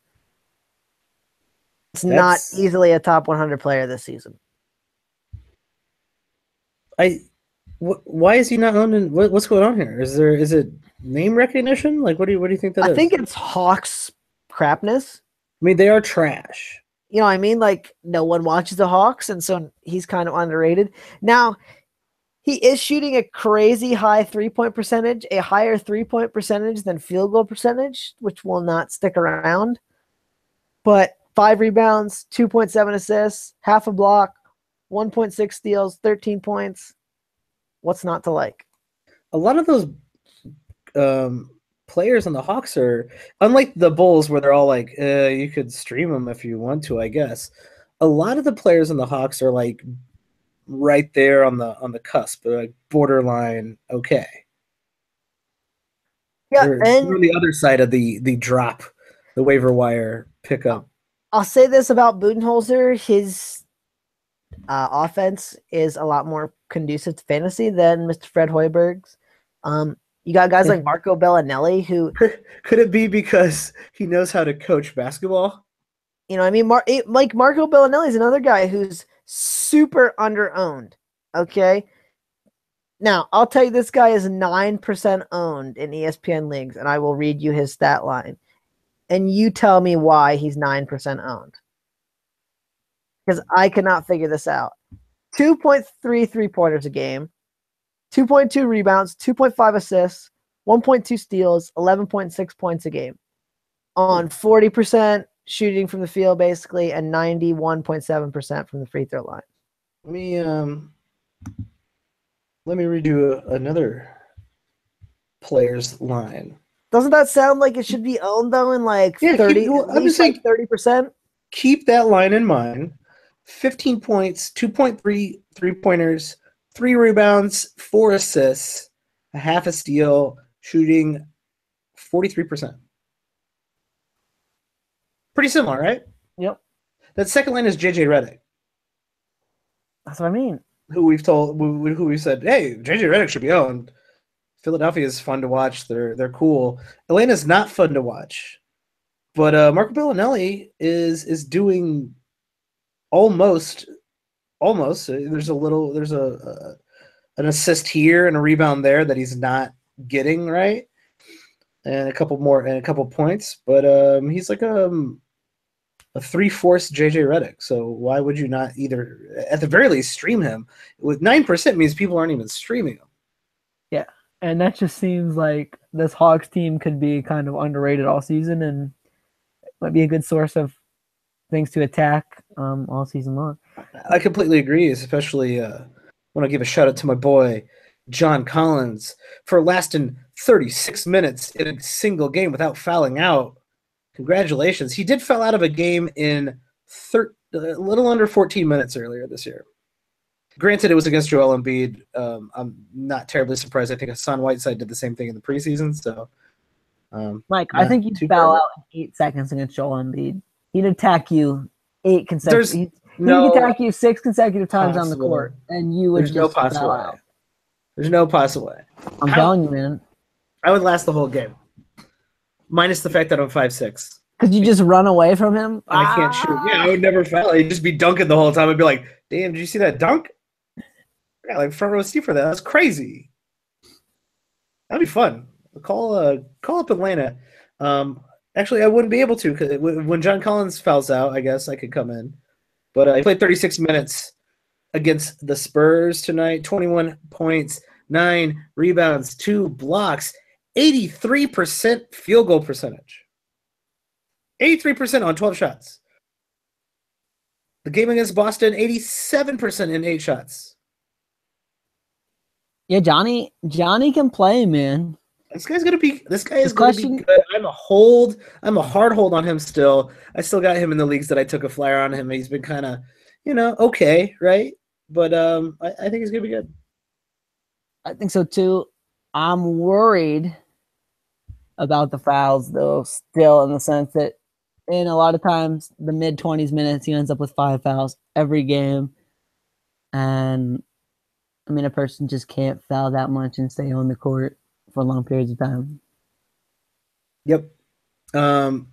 It's not That's easily a top 100 player this season. I. Why is he not owned? What's going on here? Is it name recognition? Like, what do you think that I is? think it's Hawks crapness. I mean, they are trash. You know what I mean? Like, no one watches the Hawks, and so he's kind of underrated. Now, he is shooting a crazy high 3-point percentage, a higher 3-point percentage than field goal percentage, which will not stick around. But 5 rebounds, 2.7 assists, half a block, 1.6 steals, 13 points. What's not to like? A lot of those players on the Hawks are unlike the Bulls, where they're all like, you could stream them if you want to, I guess. A lot of the players on the Hawks are like right there on the cusp, they're like borderline okay. Yeah, They're and on the other side of the drop, the waiver wire pickup. I'll say this about Budenholzer: his offense is a lot more conducive to fantasy than Mr. Fred Hoiberg's. You got guys like Marco Bellinelli who, Could it be because he knows how to coach basketball? you know, I mean, like Marco Bellinelli is another guy who's super underowned. Okay. Now, I'll tell you, this guy is 9% owned in ESPN leagues, and I will read you his stat line. And you tell me why he's 9% owned. Because I cannot figure this out. 2.3 3-pointers a game, 2.2 rebounds, 2.5 assists, 1.2 steals, 11.6 points a game on 40% shooting from the field, basically, and 91.7% from the free throw line. Let me read you another player's line. Doesn't that sound like it should be owned though in like 30? I'm just saying, 30%. Keep that line in mind. 15 points, 2.3 3-pointers, 3 rebounds, 4 assists, a half a steal, shooting 43%. Pretty similar, right? Yep. That second line is JJ Redick. That's what I mean. Who we've said, hey, JJ Redick should be owned. Philadelphia is fun to watch. They're cool. Atlanta's not fun to watch. But Marco Bellinelli is doing almost. There's an assist here and a rebound there that he's not getting, right, and a couple points. But he's like a 3/4 JJ Redick. So why would you not either, at the very least, stream him? With 9% means people aren't even streaming him. Yeah. And that just seems like this Hawks team could be kind of underrated all season and might be a good source of things to attack all season long. I completely agree, especially want to give a shout out to my boy John Collins for lasting 36 minutes in a single game without fouling out. Congratulations. He did foul out of a game in a little under 14 minutes earlier this year. Granted, it was against Joel Embiid. I'm not terribly surprised. I think Hassan Whiteside did the same thing in the preseason. So, Mike, I think you'd foul out in 8 seconds against Joel Embiid. He'd attack you 8 consecutive. He would no attack you 6 consecutive times on the possible. court, and you would There's no just possible foul way. out. There's no possible way. I'm telling you, man. I would last the whole game, minus the fact that I'm 5'6". Could you just run away from him? And I can't shoot. Yeah, I would never foul. He'd just be dunking the whole time. I'd be like, damn, did you see that dunk? Yeah, like front row seat for that. That's crazy. That'd be fun. Call up Atlanta. Actually, I wouldn't be able to because when John Collins fouls out, I guess I could come in. But he played 36 minutes against the Spurs tonight. 21 points, 9 rebounds, 2 blocks, 83% field goal percentage. 83% on 12 shots. The game against Boston, 87% in 8 shots. Yeah, Johnny can play, man. This guy is gonna be good. I'm a hard hold on him still. I still got him in the leagues that I took a flyer on him. He's been kind of, okay, right? But I think he's gonna be good. I think so too. I'm worried about the fouls though, still, in the sense that in a lot of times the mid-20s minutes he ends up with 5 fouls every game. And I mean, a person just can't foul that much and stay on the court for long periods of time. Yep. I'm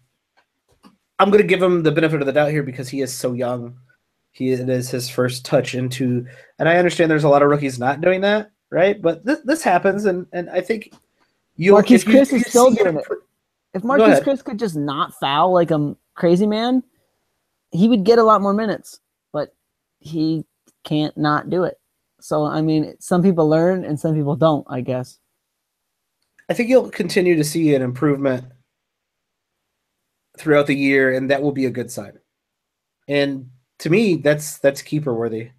going to give him the benefit of the doubt here because he is so young. It is his first touch into, and I understand there's a lot of rookies not doing that, right? But this happens, and I think Marquise Chris is still doing it. If Marquise Chris could just not foul like a crazy man, he would get a lot more minutes. But he can't not do it. So, I mean, some people learn and some people don't, I guess. I think you'll continue to see an improvement throughout the year, and that will be a good sign. And to me, that's keeper worthy.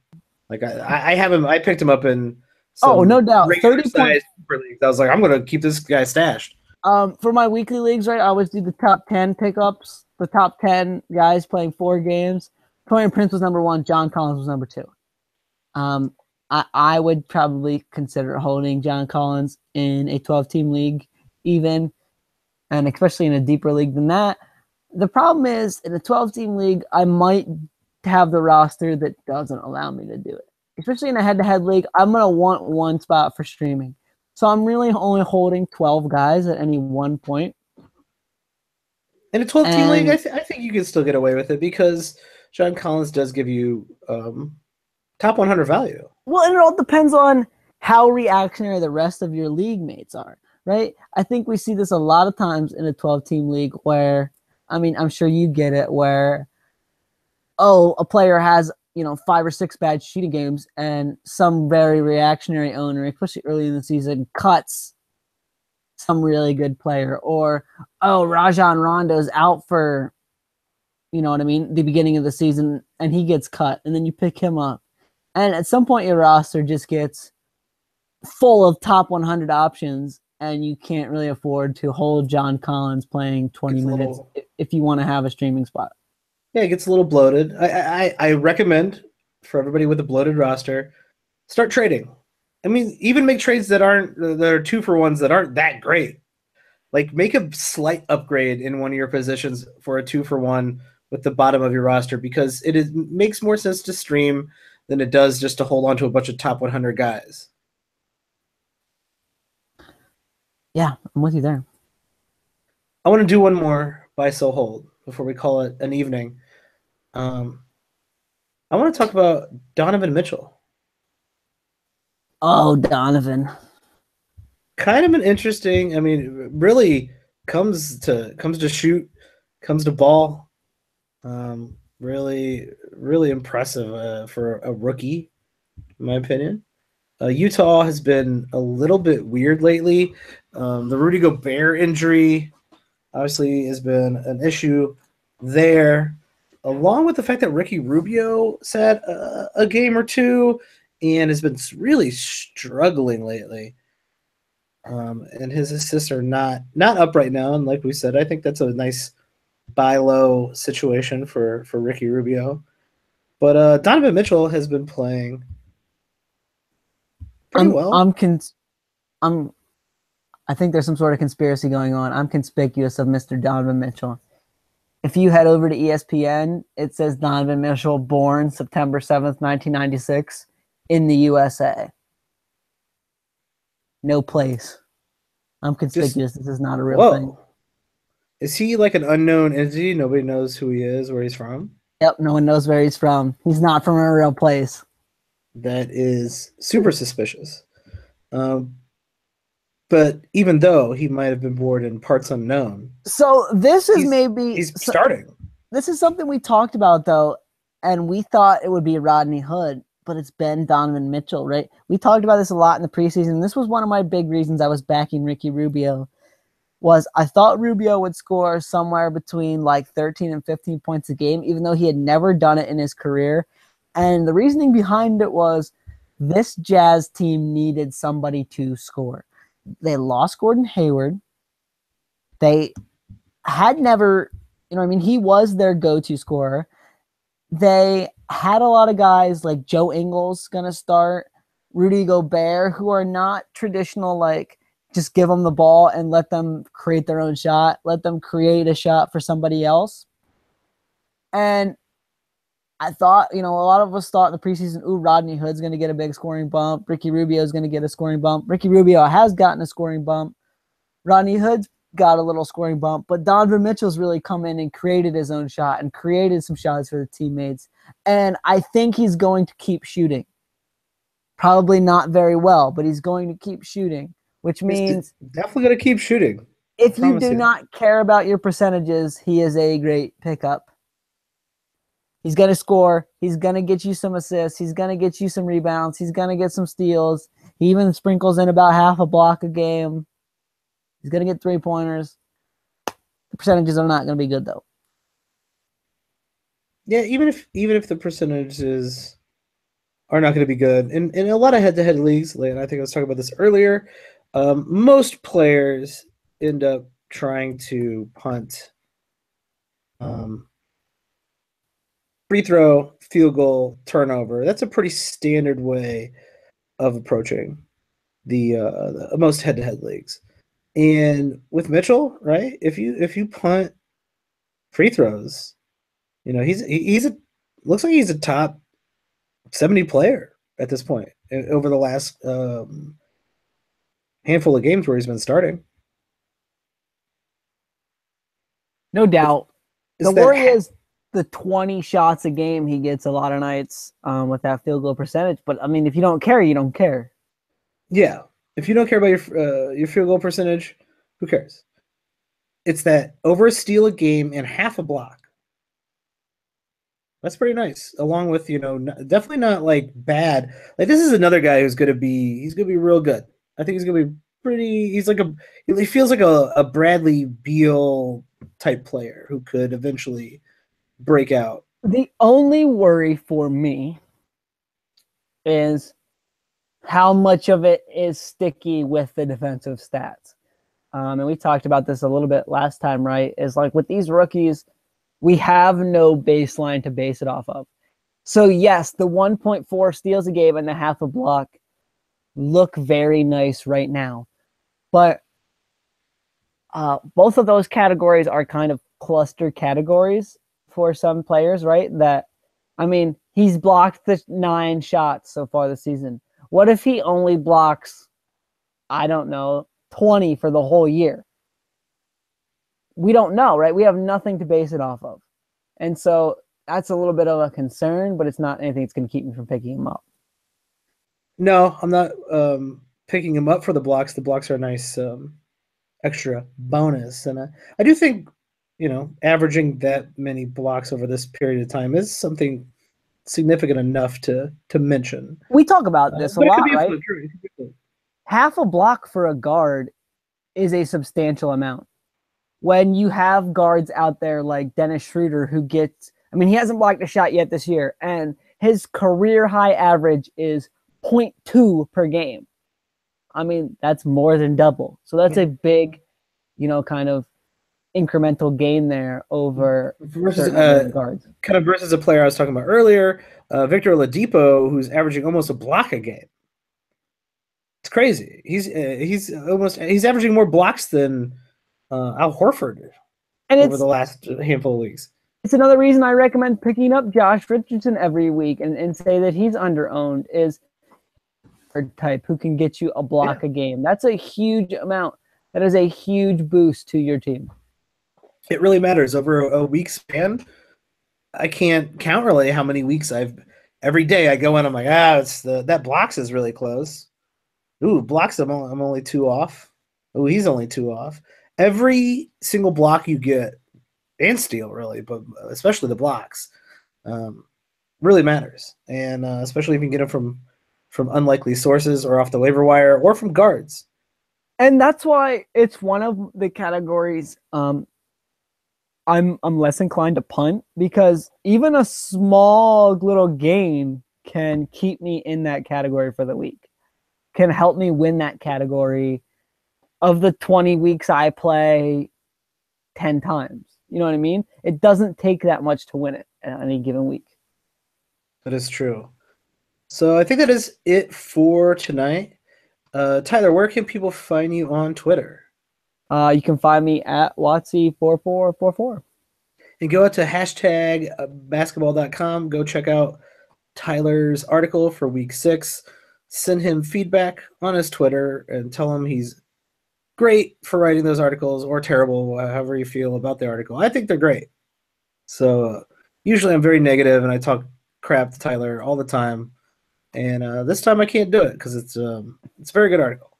Like I have him. I picked him up in no doubt 30 points. Leagues. I was like, I'm going to keep this guy stashed. For my weekly leagues, right, I always do the top 10 pickups, the top 10 guys playing 4 games. Torian Prince was number 1. John Collins was number 2. I would probably consider holding John Collins in a 12-team league even, and especially in a deeper league than that. The problem is, in a 12-team league, I might have the roster that doesn't allow me to do it. Especially in a head-to-head league, I'm going to want one spot for streaming. So I'm really only holding 12 guys at any one point. In a 12-team league, I think you can still get away with it because John Collins does give you top 100 value. Well, and it all depends on how reactionary the rest of your league mates are, right? I think we see this a lot of times in a 12-team league where, I mean, I'm sure you get it, where, a player has, 5 or 6 bad shooting games and some very reactionary owner, especially early in the season, cuts some really good player. Or, Rajon Rondo's out for, the beginning of the season and he gets cut and then you pick him up. And at some point, your roster just gets full of top 100 options, and you can't really afford to hold John Collins playing 20 minutes if you want to have a streaming spot. Yeah, it gets a little bloated. I recommend for everybody with a bloated roster, start trading. I mean, even make trades that are 2-for-1s that aren't that great. Like, make a slight upgrade in one of your positions for a 2-for-1 with the bottom of your roster because it makes more sense to stream than it does just to hold on to a bunch of top 100 guys. Yeah, I'm with you there. I want to do one more buy, sell, hold before we call it an evening. I want to talk about Donovan Mitchell. Oh, Donovan. Kind of an interesting, really comes to shoot, comes to ball. Really, really impressive for a rookie, in my opinion. Utah has been a little bit weird lately. The Rudy Gobert injury obviously has been an issue there, along with the fact that Ricky Rubio sat a game or two and has been really struggling lately. And his assists are not up right now. And like we said, I think that's a nice buy low situation for Ricky Rubio. But Donovan Mitchell has been playing pretty well. I think there's some sort of conspiracy going on. I'm conspicuous of Mr. Donovan Mitchell. If you head over to ESPN, it says Donovan Mitchell born September 7th, 1996 in the USA. No place. I'm Just conspicuous. This is not a real thing. whoa. Is he like an unknown entity? Nobody knows who he is, where he's from. Yep, no one knows where he's from. He's not from a real place. That is super suspicious. Um, but even though he might have been born in parts unknown, So this is he's starting. This is something we talked about though, and we thought it would be Rodney Hood, but it's been Donovan Mitchell, right? We talked about this a lot in the preseason. This was one of my big reasons I was backing Ricky Rubio. Was I thought Rubio would score somewhere between like 13 and 15 points a game, even though he had never done it in his career. And the reasoning behind it was this Jazz team needed somebody to score. They lost Gordon Hayward. They had never, he was their go-to scorer. They had a lot of guys like Joe Ingles going to start, Rudy Gobert, who are not traditional, like, just give them the ball and let them create their own shot. Let them create a shot for somebody else. And I thought, a lot of us thought in the preseason, Rodney Hood's going to get a big scoring bump. Ricky Rubio is going to get a scoring bump. Ricky Rubio has gotten a scoring bump. Rodney Hood's got a little scoring bump. But Donovan Mitchell's really come in and created his own shot and created some shots for the teammates. And I think he's going to keep shooting. Probably not very well, but he's going to keep shooting. Which means he's definitely going to keep shooting. If you do not care about your percentages, he is a great pickup. He's going to score. He's going to get you some assists. He's going to get you some rebounds. He's going to get some steals. He even sprinkles in about half a block a game. He's going to get 3-pointers. The percentages are not going to be good, though. Yeah, even if the percentages are not going to be good, in a lot of head-to-head leagues, and I think I was talking about this earlier, most players end up trying to punt free throw, field goal, turnover. That's a pretty standard way of approaching the most head-to-head leagues. And with Mitchell, right? If you punt free throws, he's looks like he's a top 70 player at this point over the last handful of games where he's been starting. No doubt. The worry is the 20 shots a game he gets a lot of nights with that field goal percentage. But, if you don't care, you don't care. Yeah. If you don't care about your field goal percentage, who cares? It's that over a steal a game and half a block. That's pretty nice. Along with, definitely not like bad. Like this is another guy he's going to be real good. I think he's going to be pretty, he feels like a Bradley Beal type player who could eventually break out. The only worry for me is how much of it is sticky with the defensive stats. And we talked about this a little bit last time, right? Is like with these rookies, we have no baseline to base it off of. So yes, the 1.4 steals a game and the half a block look very nice right now. But both of those categories are kind of cluster categories for some players, right? He's blocked the 9 shots so far this season. What if he only blocks, 20 for the whole year? We don't know, right? We have nothing to base it off of. And so that's a little bit of a concern, but it's not anything that's going to keep me from picking him up. No, I'm not picking him up for the blocks. The blocks are a nice extra bonus. And I do think, averaging that many blocks over this period of time is something significant enough to mention. We talk about this a lot, right? True. Half a block for a guard is a substantial amount. When you have guards out there like Dennis Schroeder who gets, he hasn't blocked a shot yet this year, and his career high average is 0.2 per game. That's more than double. So that's a big, kind of incremental gain there over versus guards. Kind of versus a player I was talking about earlier, Victor Oladipo, who's averaging almost a block a game. It's crazy. He's averaging more blocks than Al Horford. And over the last handful of weeks. It's another reason I recommend picking up Josh Richardson every week and say that he's under-owned is type who can get you a block a game. That's a huge amount. That is a huge boost to your team. It really matters over a week span. I can't count really how many weeks every day I go in, I'm like, that blocks is really close. Ooh, blocks, I'm only 2 off. Ooh, he's only 2 off. Every single block you get, and steal really, but especially the blocks, really matters. And especially if you can get them from unlikely sources or off the waiver wire or from guards. And that's why it's one of the categories I'm less inclined to punt, because even a small little gain can keep me in that category for the week, can help me win that category of the 20 weeks I play 10 times. You know what I mean? It doesn't take that much to win it at any given week. That is true. So I think that is it for tonight. Tyler, where can people find you on Twitter? You can find me at Watsy4444. And go out to hashtag basketball.com. Go check out Tyler's article for week 6. Send him feedback on his Twitter and tell him he's great for writing those articles or terrible, however you feel about the article. I think they're great. So usually I'm very negative and I talk crap to Tyler all the time. And this time I can't do it because it's a very good article.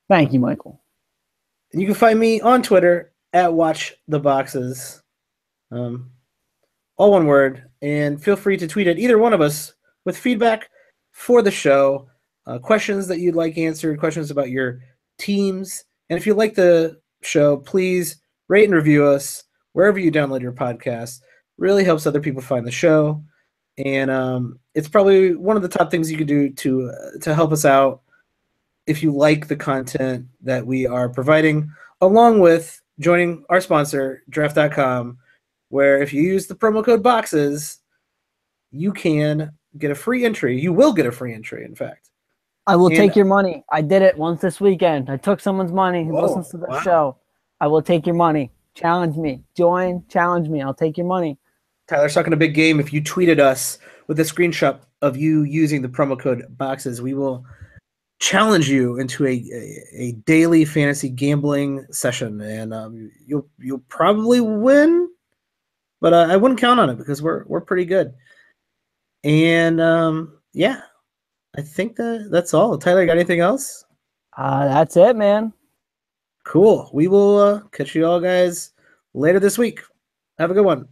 Thank you, Michael. And you can find me on Twitter at WatchTheBoxes. All one word. And feel free to tweet at either one of us with feedback for the show, questions that you'd like answered, questions about your teams. And if you like the show, please rate and review us wherever you download your podcast. Really helps other people find the show. And it's probably one of the top things you could do to help us out if you like the content that we are providing, along with joining our sponsor, draft.com, where if you use the promo code BOXES, you can get a free entry. You will get a free entry, in fact. I will take your money. I did it once this weekend. I took someone's money who listens to the show. I will take your money. Challenge me. Challenge me. I'll take your money. Tyler's talking a big game. If you tweeted us with a screenshot of you using the promo code BOXES, we will challenge you into a daily fantasy gambling session, and you'll probably win, but I wouldn't count on it because we're pretty good. And yeah, I think that's all. Tyler, got anything else? That's it, man. Cool. We will catch you all guys later this week. Have a good one.